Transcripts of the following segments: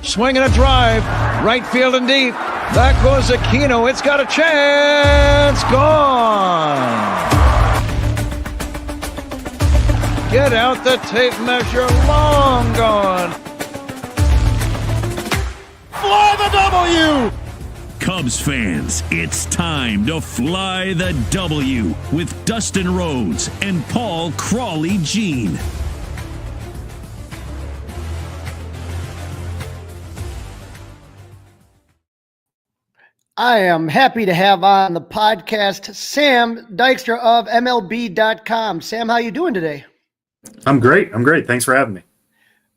Swinging a drive, right field and deep. Back goes Aquino. It's got a chance. Gone. Get out the tape measure. Long gone. Fly the W! Cubs fans, it's time to fly the W with Dustin Rhodes and Paul Crawly Jean. I am happy to have on the podcast Sam Dykstra of MLB.com. Sam, how you doing today? I'm great. Thanks for having me.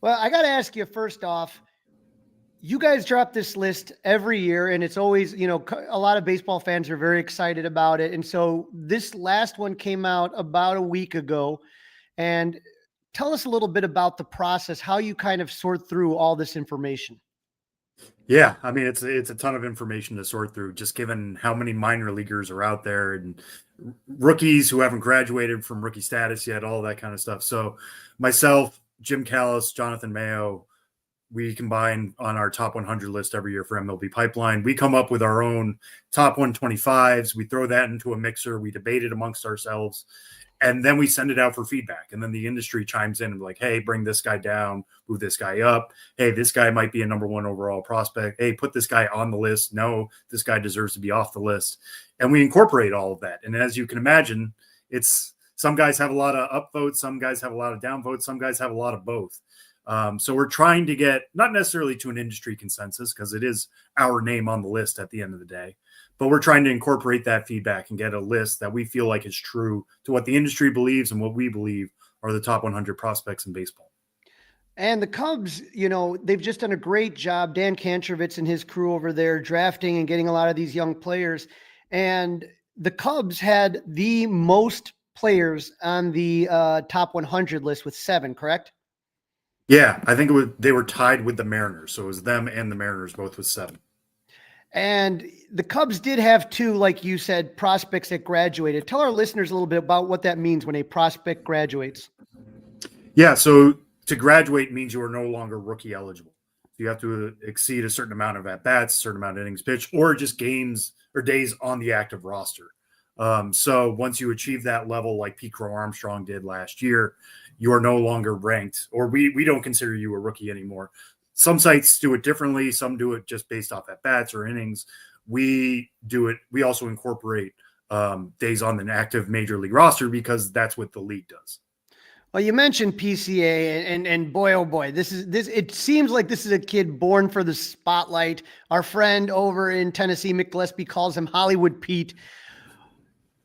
Well, I got to ask you first off, you guys drop this list every year, and it's always, a lot of baseball fans are very excited about it. And so this last one came out about a week ago. And tell us a little bit about the process, how you kind of sort through all this information. Yeah, I mean, it's a ton of information to sort through, just given how many minor leaguers are out there and rookies who haven't graduated from rookie status yet, all that kind of stuff. So myself, Jim Callis, Jonathan Mayo, we combine on our top 100 list every year for MLB Pipeline. We come up with our own top 125s. We throw that into a mixer. We debate it amongst ourselves. And then we send it out for feedback. And then the industry chimes in and be like, hey, bring this guy down, move this guy up. Hey, this guy might be a number one overall prospect. Hey, put this guy on the list. No, this guy deserves to be off the list. And we incorporate all of that. And as you can imagine, it's some guys have a lot of upvotes. Some guys have a lot of downvotes. Some guys have a lot of both. So we're trying to get not necessarily to an industry consensus because it is our name on the list at the end of the day. But we're trying to incorporate that feedback and get a list that we feel like is true to what the industry believes and what we believe are the top 100 prospects in baseball. And the Cubs, they've just done a great job. Dan Kantrovitz and his crew over there drafting and getting a lot of these young players. And the Cubs had the most players on the top 100 list with 7, correct? Yeah, I think they were tied with the Mariners. So it was them and the Mariners both with 7. And the Cubs did have 2, like you said, prospects that graduated. Tell our listeners a little bit about what that means when a prospect graduates. Yeah, so to graduate means you are no longer rookie eligible. You have to exceed a certain amount of at-bats, a certain amount of innings pitched, or just games or days on the active roster. So once you achieve that level, like Pete Crow Armstrong did last year, you are no longer ranked, or we don't consider you a rookie anymore. Some sites do it differently. Some do it just based off at bats or innings. We do it. We also incorporate days on the active major league roster because that's what the league does. Well, you mentioned PCA and boy, oh boy, this. It seems like this is a kid born for the spotlight. Our friend over in Tennessee, Mick Gillespie, calls him Hollywood Pete.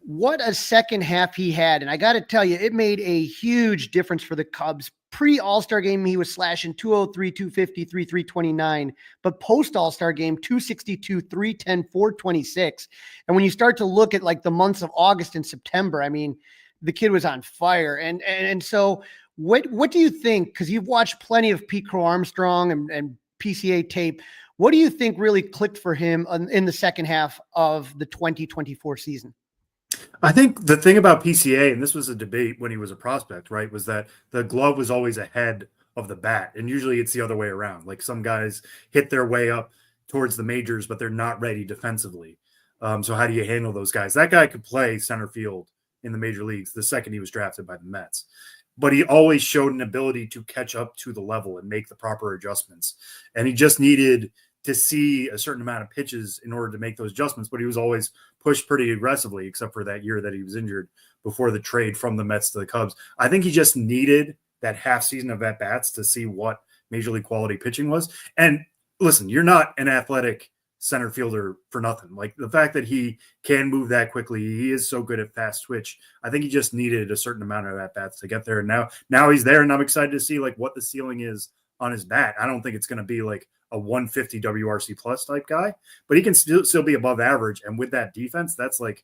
What a second half he had. And I got to tell you, it made a huge difference for the Cubs. Pre-All-Star game, he was slashing 203, 253, 329. But post-All-Star game, 262, 310, 426. And when you start to look at like the months of August and September, I mean, the kid was on fire. And so what do you think? Because you've watched plenty of Pete Crow Armstrong and PCA tape. What do you think really clicked for him in the second half of the 2024 season? I think the thing about PCA, and this was a debate when he was a prospect, right, was that the glove was always ahead of the bat. And usually it's the other way around. Like some guys hit their way up towards the majors, but they're not ready defensively. So how do you handle those guys? That guy could play center field in the major leagues the second he was drafted by the Mets. But he always showed an ability to catch up to the level and make the proper adjustments. And he just needed to see a certain amount of pitches in order to make those adjustments, but he was always pushed pretty aggressively, except for that year that he was injured before the trade from the Mets to the Cubs. I think he just needed that half season of at-bats to see what major league quality pitching was. And listen, you're not an athletic center fielder for nothing. Like the fact that he can move that quickly, he is so good at fast twitch. I think he just needed a certain amount of at-bats to get there. And now he's there, and I'm excited to see like what the ceiling is on his bat. I don't think it's going to be like a 150 WRC plus type guy, but he can still be above average. And with that defense, that's like,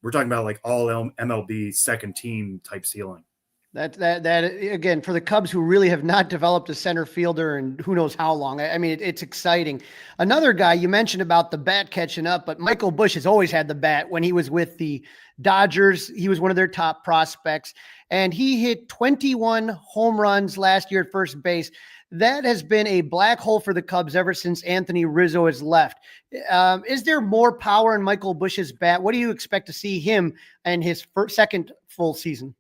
we're talking about like all MLB second team type ceiling. That again, for the Cubs, who really have not developed a center fielder and who knows how long. I mean, it's exciting. Another guy you mentioned about the bat catching up, but Michael Busch has always had the bat. When he was with the Dodgers, he was one of their top prospects, and he hit 21 home runs last year at first base. That has been a black hole for the Cubs ever since Anthony Rizzo has left. Is there more power in Michael Busch's bat? What do you expect to see him in his second full season?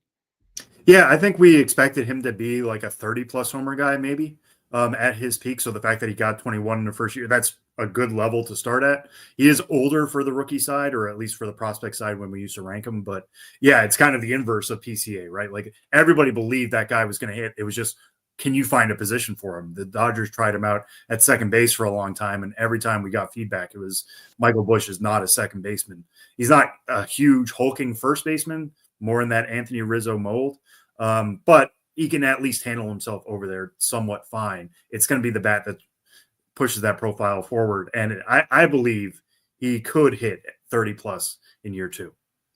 Yeah, I think we expected him to be like a 30-plus homer guy maybe at his peak. So the fact that he got 21 in the first year, that's a good level to start at. He is older for the rookie side, or at least for the prospect side when we used to rank him. But yeah, it's kind of the inverse of PCA, right? Like everybody believed that guy was going to hit. It was just, can you find a position for him? The Dodgers tried him out at second base for a long time, and every time we got feedback, it was Michael Busch is not a second baseman. He's not a huge hulking first baseman, more in that Anthony Rizzo mold. But he can at least handle himself over there somewhat fine. It's going to be the bat that pushes that profile forward. And I believe he could hit 30 plus in year 2.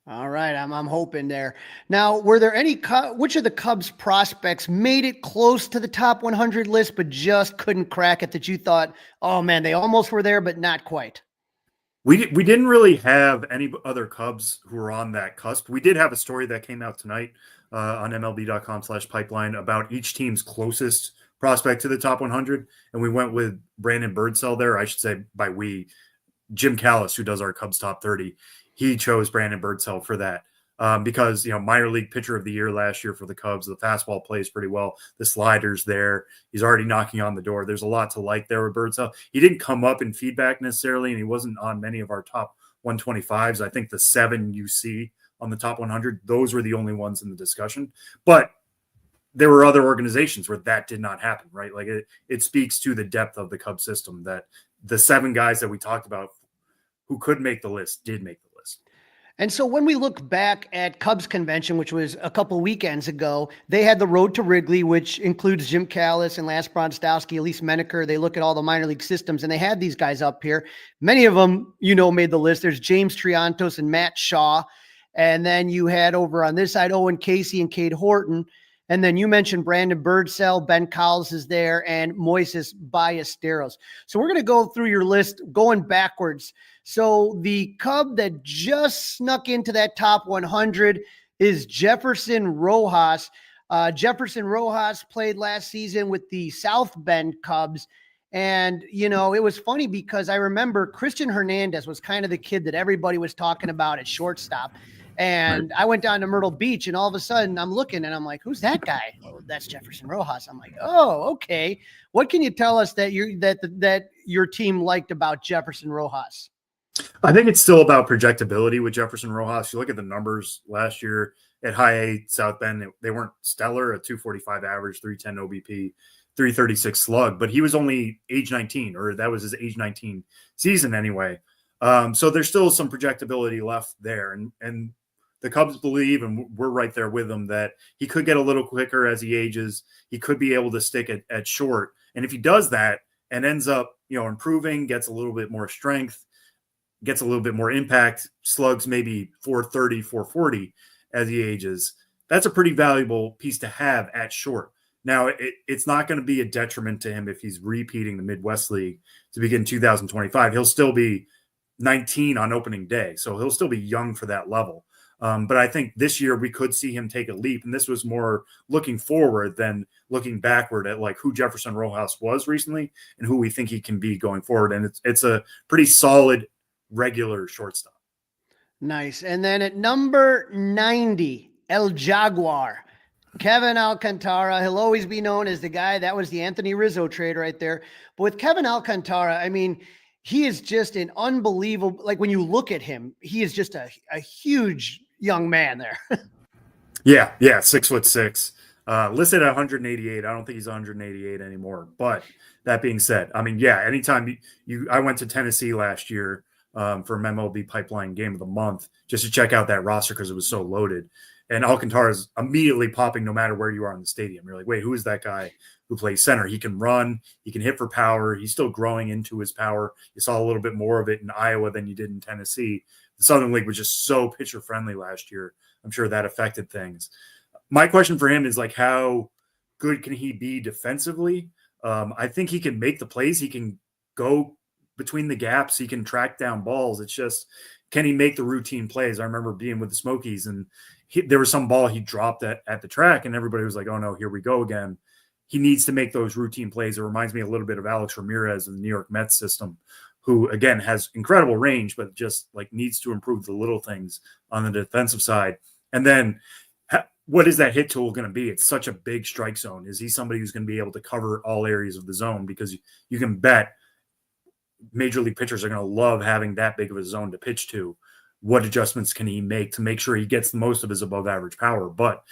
All right. I'm hoping there. Now, were there any, which of the Cubs prospects made it close to the top 100 list, but just couldn't crack it, that you thought, oh man, they almost were there, but not quite? We didn't really have any other Cubs who were on that cusp. We did have a story that came out tonight on MLB.com/pipeline about each team's closest prospect to the top 100. And we went with Brandon Birdsell there. I should say by we, Jim Callis, who does our Cubs top 30. He chose Brandon Birdsell for that because, minor league pitcher of the year last year for the Cubs. The fastball plays pretty well. The slider's there. He's already knocking on the door. There's a lot to like there with Birdsell. He didn't come up in feedback necessarily, and he wasn't on many of our top 125s. I think the 7 you see on the top 100, those were the only ones in the discussion. But there were other organizations where that did not happen, right? Like it speaks to the depth of the Cubs system that the 7 guys that we talked about who could make the list did make the list. And so when we look back at Cubs convention, which was a couple weekends ago, they had the Road to Wrigley, which includes Jim Callis and Lance Bronstowski, Elise Menaker. They look at all the minor league systems, and they had these guys up here. Many of them, made the list. There's James Triantos and Matt Shaw. And then you had over on this side, Owen Casey and Cade Horton. And then you mentioned Brandon Birdsell, Ben Cowles is there, and Moises Ballesteros. So we're going to go through your list going backwards. So the Cub that just snuck into that top 100 is Jefferson Rojas. Jefferson Rojas played last season with the South Bend Cubs. And, it was funny because I remember Christian Hernandez was kind of the kid that everybody was talking about at shortstop. And I went down to Myrtle Beach, and all of a sudden I'm looking and I'm like, who's that guy? Oh, that's Jefferson Rojas. I'm like, oh, okay. What can you tell us that your team liked about Jefferson Rojas? I think it's still about projectability with Jefferson Rojas. You look at the numbers last year at High A South Bend, they weren't stellar, a 245 average, 310 OBP, 336 slug, but he was only age 19, or that was his age 19 season anyway. So there's still some projectability left there. And the Cubs believe, and we're right there with them, that he could get a little quicker as he ages. He could be able to stick at short. And if he does that and ends up, improving, gets a little bit more strength, gets a little bit more impact, slugs maybe 430, 440 as he ages, that's a pretty valuable piece to have at short. Now, it's not going to be a detriment to him if he's repeating the Midwest League to begin 2025. He'll still be 19 on opening day, so he'll still be young for that level. But I think this year we could see him take a leap, and this was more looking forward than looking backward at like who Jefferson Rojas was recently and who we think he can be going forward. And it's a pretty solid regular shortstop. Nice. And then at number 90, El Jaguar, Kevin Alcantara. He'll always be known as the guy that was the Anthony Rizzo trade right there. But with Kevin Alcantara, I mean, he is just an unbelievable, like when you look at him, he is just a huge young man there. Yeah. 6'6", listed at 188. I don't think he's 188 anymore. But that being said, I mean, yeah, anytime I went to Tennessee last year for MLB Pipeline Game of the Month just to check out that roster because it was so loaded. And Alcantara is immediately popping no matter where you are in the stadium. You're like, wait, who is that guy who plays center? He can run. He can hit for power. He's still growing into his power. You saw a little bit more of it in Iowa than you did in Tennessee. The Southern League was just so pitcher-friendly last year. I'm sure that affected things. my question for him is like, how good can he be defensively? I think he can make the plays. He can go between the gaps. He can track down balls. It's just, can he make the routine plays? I remember being with the Smokies, and there was some ball he dropped at the track, and everybody was like, oh no, here we go again. He needs to make those routine plays. It reminds me a little bit of Alex Ramirez in the New York Mets system, who again has incredible range, but just like needs to improve the little things on the defensive side. And then what is that hit tool going to be? It's such a big strike zone. Is he somebody who's going to be able to cover all areas of the zone? Because you can bet major league pitchers are going to love having that big of a zone to pitch to. What adjustments can he make to make sure he gets the most of his above average power? But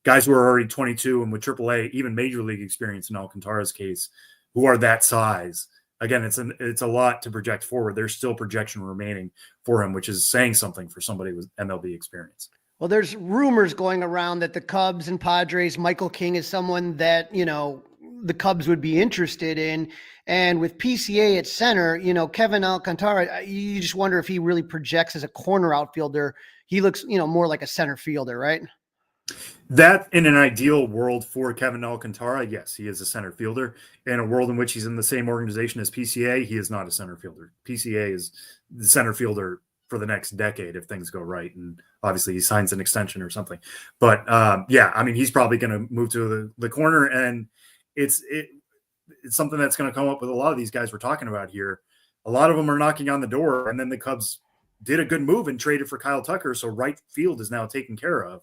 guys who are already 22 and with AAA, even major league experience in Alcantara's case, who are that size, again, it's a lot to project forward. There's still projection remaining for him, which is saying something for somebody with MLB experience. Well, there's rumors going around that the Cubs and Padres, Michael King is someone that, the Cubs would be interested in. And with PCA at center, Kevin Alcantara, you just wonder if he really projects as a corner outfielder. He looks, more like a center fielder, right? That in an ideal world for Kevin Alcantara, yes, he is a center fielder. In a world in which he's in the same organization as PCA, he is not a center fielder. PCA is the center fielder for the next decade if things go right, and obviously he signs an extension or something. But yeah, I mean, he's probably going to move to the corner, and it's something that's going to come up with a lot of these guys we're talking about here. A lot of them are knocking on the door, and then the Cubs did a good move and traded for Kyle Tucker, so right field is now taken care of.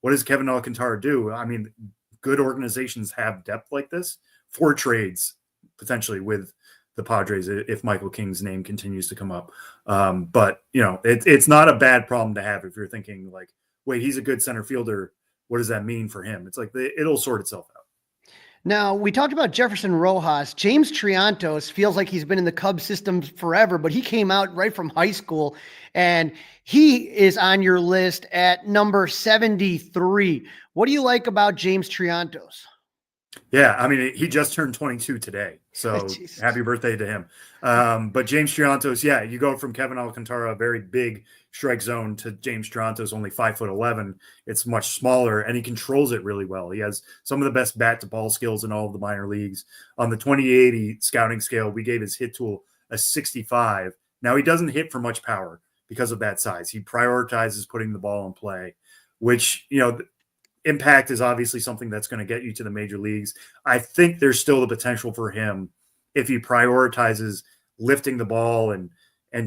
What does Kevin Alcantara do? I mean, good organizations have depth like this for trades, potentially with the Padres if Michael King's name continues to come up. But, it's not a bad problem to have if you're thinking like, wait, he's a good center fielder. What does that mean for him? It's like it'll sort itself out. Now, we talked about Jefferson Rojas. James Triantos feels like he's been in the Cubs system forever, but he came out right from high school, and he is on your list at number 73. What do you like about James Triantos? Yeah, I mean, he just turned 22 today, so happy birthday to him. But James Triantos, yeah, you go from Kevin Alcantara, a very big strike zone, to James Triantos, only 5'11". It's much smaller, and he controls it really well. He has some of the best bat to ball skills in all of the minor leagues. On the 2080 scouting scale, we gave his hit tool a 65. Now, he doesn't hit for much power because of that size. He prioritizes putting the ball in play, which, impact is obviously something that's going to get you to the major leagues. I think there's still the potential for him if he prioritizes lifting the ball and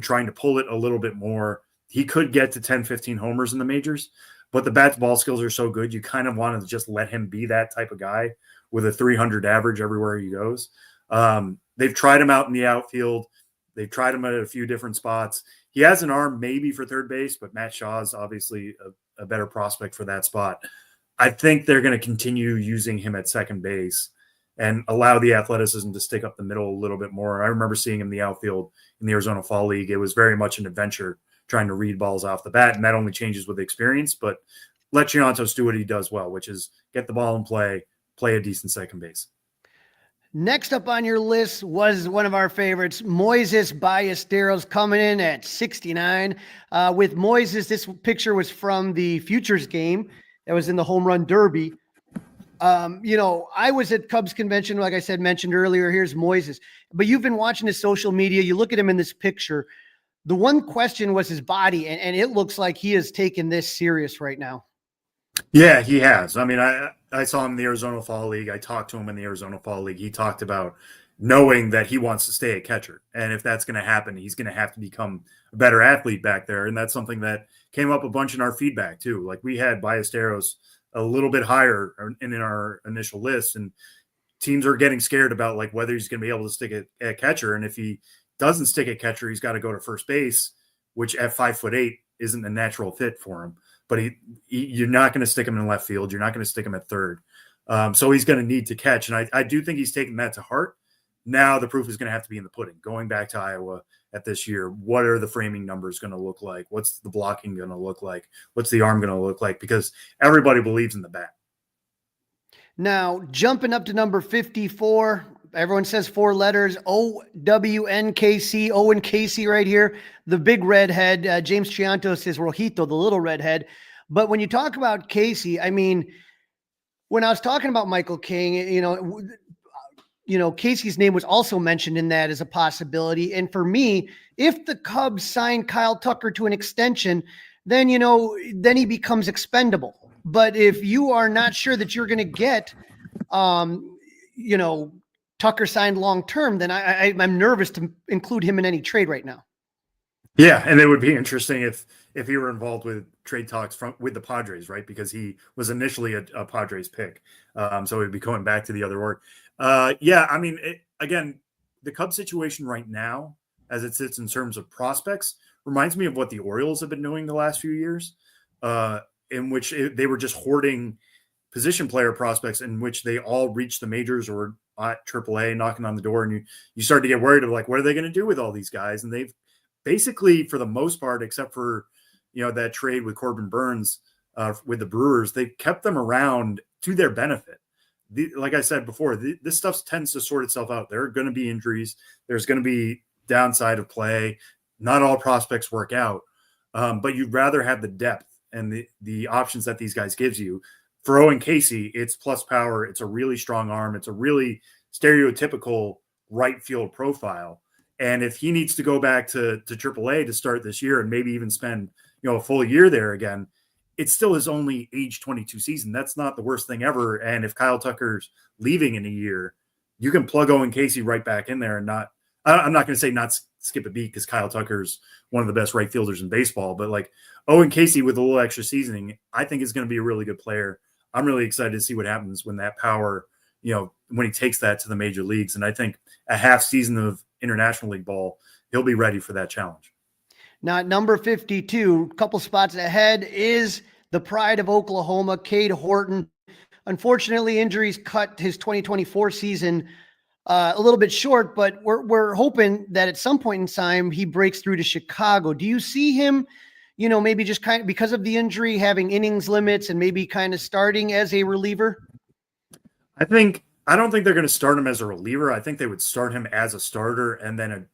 trying to pull it a little bit more. He could get to 10, 15 homers in the majors, but the bat to ball skills are so good. You kind of want to just let him be that type of guy with a 300 average everywhere he goes. They've tried him out in the outfield. They've tried him at a few different spots. He has an arm maybe for third base, but Matt Shaw is obviously a better prospect for that spot. I think they're going to continue using him at second base and allow the athleticism to stick up the middle a little bit more. I remember seeing him in the outfield in the Arizona Fall League. It was very much an adventure trying to read balls off the bat, and that only changes with experience. But let Triantos do what he does well, which is get the ball in play a decent second base. Next up on your list was one of our favorites, Moises Ballesteros, coming in at 69. With Moises, this picture was from the Futures game that was in the Home Run Derby. I was at Cubs convention, like I said, mentioned earlier. Here's Moises. But you've been watching his social media. You look at him in this picture. The one question was his body, and it looks like he is taking this serious right now. Yeah, he has. I mean, I saw him in the Arizona Fall League. I talked to him in the Arizona Fall League. He talked about knowing that he wants to stay a catcher. And if that's going to happen, he's going to have to become a better athlete back there. And that's something that came up a bunch in our feedback too. Like we had Ballesteros a little bit higher in our initial list, and teams are getting scared about like whether he's going to be able to stick a catcher. And if he doesn't stick at catcher, he's got to go to first base, which at 5'8" isn't a natural fit for him. But you're not going to stick him in left field. You're not going to stick him at third. So he's going to need to catch. And I do think he's taking that to heart. Now the proof is going to have to be in the pudding. Going back to Iowa at this year, what are the framing numbers going to look like? What's the blocking going to look like? What's the arm going to look like? Because everybody believes in the bat. Now, jumping up to number 54, everyone says four letters, O-W-N-K-C, Owen Casey right here. The big redhead, James Triantos is Rojito, the little redhead. But when you talk about Casey, I mean, when I was talking about Michael King, Casey's name was also mentioned in that as a possibility. And for me, if the Cubs sign Kyle Tucker to an extension, then he becomes expendable. But if you are not sure that you're going to get, Tucker signed long term, then I'm nervous to include him in any trade right now. Yeah, and it would be interesting if he were involved with trade talks with the Padres, right? Because he was initially a Padres pick, so he'd be going back to the other org. Yeah, I mean, again, the Cubs situation right now, as it sits in terms of prospects, reminds me of what the Orioles have been doing the last few years, in which they were just hoarding position player prospects, in which they all reached the majors or at AAA knocking on the door, and you start to get worried of like, what are they going to do with all these guys? And they've basically, for the most part, except for that trade with Corbin Burns with the Brewers, they've kept them around to their benefit. Like I said before, this stuff tends to sort itself out. There are going to be injuries. There's going to be downside of play. Not all prospects work out, but you'd rather have the depth and the options that these guys gives you. For Owen Casey, it's plus power. It's a really strong arm. It's a really stereotypical right field profile. And if he needs to go back to AAA to start this year and maybe even spend a full year there again, it's still his only age 22 season. That's not the worst thing ever. And if Kyle Tucker's leaving in a year, you can plug Owen Casey right back in there and I'm not going to say not skip a beat because Kyle Tucker's one of the best right fielders in baseball, but like Owen Casey with a little extra seasoning, I think is going to be a really good player. I'm really excited to see what happens when that power, when he takes that to the major leagues. And I think a half season of International League ball, he'll be ready for that challenge. Now, at number 52, a couple spots ahead, is the pride of Oklahoma, Cade Horton. Unfortunately, injuries cut his 2024 season a little bit short, but we're hoping that at some point in time he breaks through to Chicago. Do you see him, maybe just kind of because of the injury, having innings limits and maybe kind of starting as a reliever? I don't think they're going to start him as a reliever. I think they would start him as a starter and then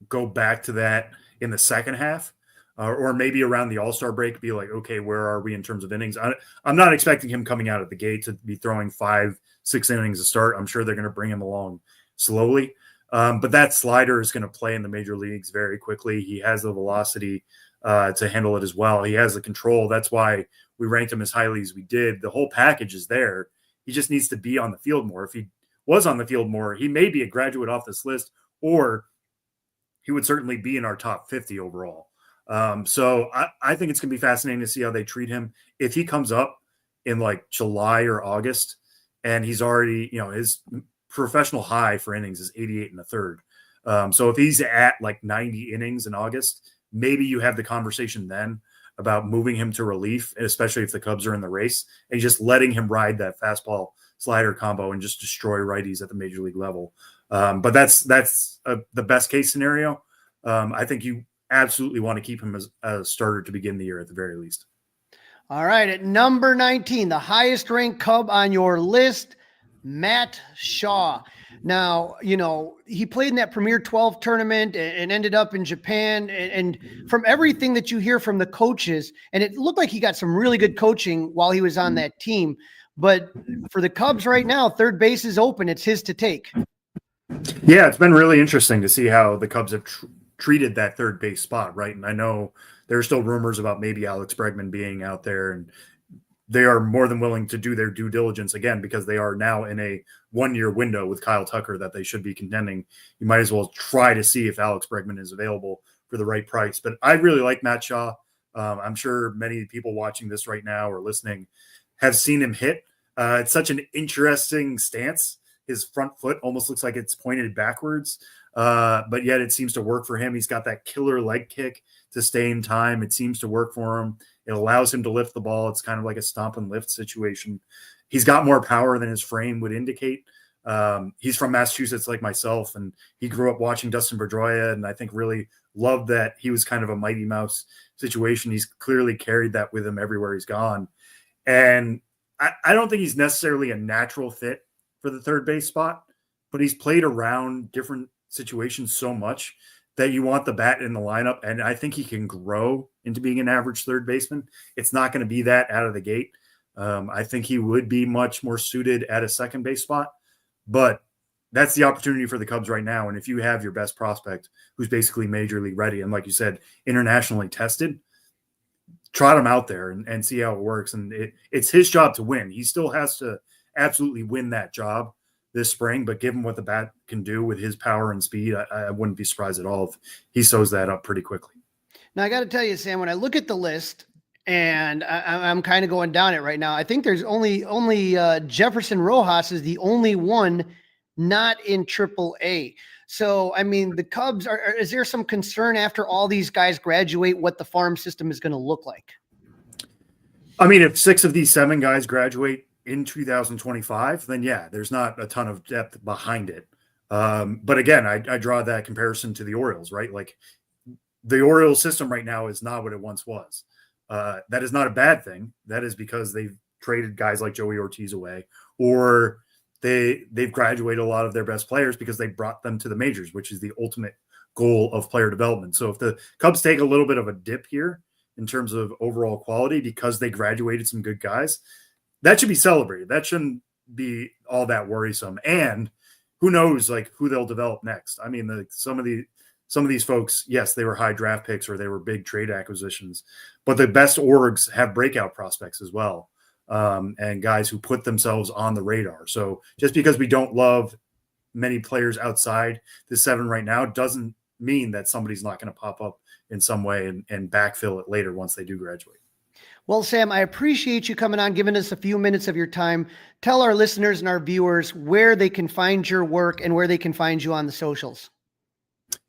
go back to that in the second half, or maybe around the All-Star break, be like, okay, where are we in terms of innings? I'm not expecting him coming out of the gate to be throwing 5-6 innings to start. I'm sure they're going to bring him along slowly. But that slider is going to play in the major leagues very quickly. He has the velocity to handle it as well. He has the control. That's why we ranked him as highly as we did. The whole package is there. He just needs to be on the field more. If he was on the field more, he may be a graduate off this list, or he would certainly be in our top 50 overall. So I think it's going to be fascinating to see how they treat him. If he comes up in like July or August and he's already, his professional high for innings is 88 and a third. So if he's at like 90 innings in August, maybe you have the conversation then about moving him to relief, especially if the Cubs are in the race, and just letting him ride that fastball slider combo and just destroy righties at the major league level. But that's the best case scenario. I think you absolutely want to keep him as a starter to begin the year at the very least. All right. At number 19, the highest ranked Cub on your list, Matt Shaw. Now, he played in that Premier 12 tournament and ended up in Japan. And from everything that you hear from the coaches, and it looked like he got some really good coaching while he was on that team. But for the Cubs right now, third base is open. It's his to take. Yeah, it's been really interesting to see how the Cubs have treated that third base spot, right? And I know there are still rumors about maybe Alex Bregman being out there, and they are more than willing to do their due diligence again because they are now in a 1-year window with Kyle Tucker that they should be contending. You might as well try to see if Alex Bregman is available for the right price. But I really like Matt Shaw. I'm sure many people watching this right now or listening have seen him hit. It's such an interesting stance. His front foot almost looks like it's pointed backwards, but yet it seems to work for him. He's got that killer leg kick to stay in time. It seems to work for him. It allows him to lift the ball. It's kind of like a stomp and lift situation. He's got more power than his frame would indicate. He's from Massachusetts like myself, and he grew up watching Dustin Pedroia, and I think really loved that he was kind of a Mighty Mouse situation. He's clearly carried that with him everywhere he's gone. And I don't think he's necessarily a natural fit for the third base spot, but he's played around different situations so much that you want the bat in the lineup. And I think he can grow into being an average third baseman. It's not going to be that out of the gate, I think he would be much more suited at a second base spot, but that's the opportunity for the Cubs right now. And if you have your best prospect who's basically major league ready, and like you said, internationally tested, trot him out there and see how it works. And it's his job to win. He still has to absolutely win that job this spring, but given what the bat can do with his power and speed, I wouldn't be surprised at all if he sews that up pretty quickly. Now, I got to tell you, Sam, when I look at the list, and I'm kind of going down it right now, I think there's only Jefferson Rojas is the only one not in AAA. So, I mean, the Cubs is there some concern after all these guys graduate what the farm system is going to look like? I mean, if 6 of these 7 guys graduate in 2025, then yeah, there's not a ton of depth behind it. But again, I draw that comparison to the Orioles, right? Like the Orioles system right now is not what it once was. That is not a bad thing. That is because they've traded guys like Joey Ortiz away, or they've graduated a lot of their best players because they brought them to the majors, which is the ultimate goal of player development. So if the Cubs take a little bit of a dip here in terms of overall quality because they graduated some good guys, that should be celebrated. That shouldn't be all that worrisome. And who knows, like, who they'll develop next. I mean, some of these folks, yes, they were high draft picks or they were big trade acquisitions, but the best orgs have breakout prospects as well. And guys who put themselves on the radar. So just because we don't love many players outside the 7 right now doesn't mean that somebody's not going to pop up in some way and backfill it later once they do graduate. Well, Sam, I appreciate you coming on, giving us a few minutes of your time. Tell our listeners and our viewers where they can find your work and where they can find you on the socials.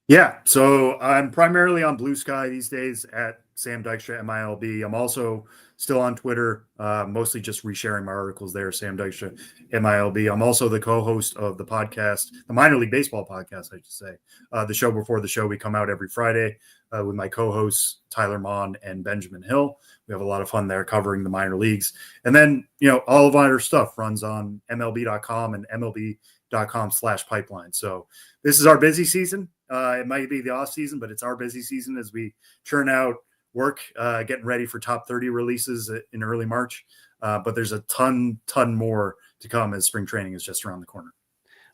Yeah, so I'm primarily on Blue Sky these days at Sam Dykstra, MILB. I'm also still on Twitter, mostly just resharing my articles there, Sam Dykstra, MILB. I'm also the co-host of the podcast, the Minor League Baseball podcast, I should say. The show before the show, we come out every Friday with my co-hosts, Tyler Mon and Benjamin Hill. We have a lot of fun there covering the minor leagues. And then, all of our stuff runs on MLB.com and MLB.com/pipeline. So this is our busy season. It might be the off season, but it's our busy season as we churn out work, getting ready for top 30 releases in early March. But there's a ton more to come as spring training is just around the corner.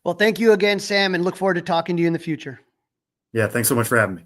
Well, thank you again, Sam, and look forward to talking to you in the future. Yeah, thanks so much for having me.